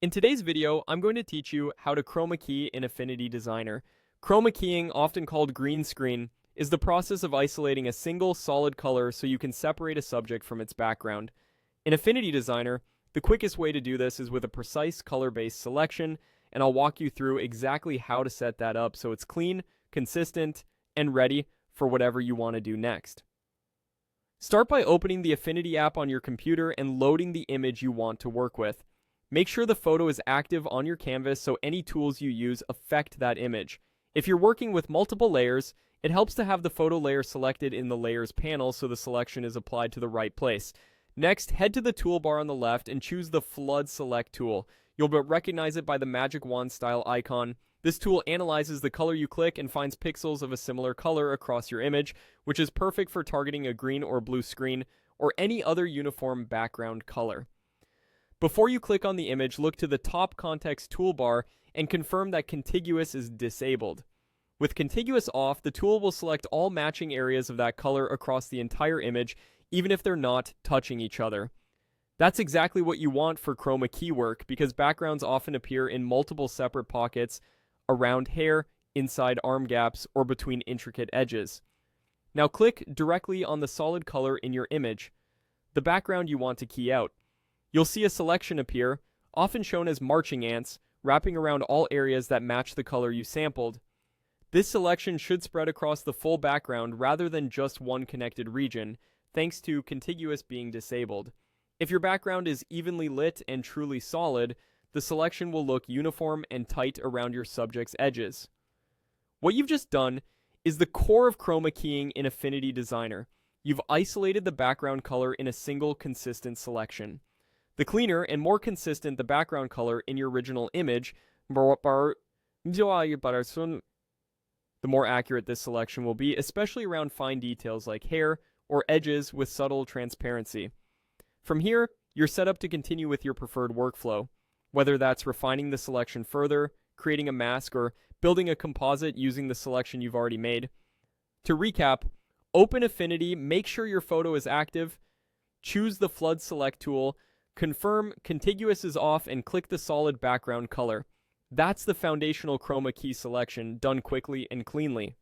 In today's video, I'm going to teach you how to chroma key in Affinity Designer. Chroma keying, often called green screen, is the process of isolating a single solid color so you can separate a subject from its background. In Affinity Designer, the quickest way to do this is with a precise color-based selection, and I'll walk you through exactly how to set that up so it's clean, consistent, and ready for whatever you want to do next. Start by opening the Affinity app on your computer and loading the image you want to work with. Make sure the photo is active on your canvas so any tools you use affect that image. If you're working with multiple layers, it helps to have the photo layer selected in the Layers panel so the selection is applied to the right place. Next, head to the toolbar on the left and choose the Flood Select tool. You'll recognize it by the magic wand style icon. This tool analyzes the color you click and finds pixels of a similar color across your image, which is perfect for targeting a green or blue screen or any other uniform background color. Before you click on the image, look to the top context toolbar and confirm that contiguous is disabled. With contiguous off, the tool will select all matching areas of that color across the entire image, even if they're not touching each other. That's exactly what you want for chroma key work, because backgrounds often appear in multiple separate pockets around hair, inside arm gaps, or between intricate edges. Now click directly on the solid color in your image, the background you want to key out. You'll see a selection appear, often shown as marching ants, wrapping around all areas that match the color you sampled. This selection should spread across the full background rather than just one connected region, thanks to contiguous being disabled. If your background is evenly lit and truly solid, the selection will look uniform and tight around your subject's edges. What you've just done is the core of chroma keying in Affinity Designer. You've isolated the background color in a single consistent selection. The cleaner and more consistent the background color in your original image, the more accurate this selection will be, especially around fine details like hair or edges with subtle transparency. From here, you're set up to continue with your preferred workflow, whether that's refining the selection further, creating a mask, or building a composite using the selection you've already made. To recap, open Affinity, make sure your photo is active, choose the Flood Select tool, confirm contiguous is off, and click the solid background color. That's the foundational chroma key selection done quickly and cleanly.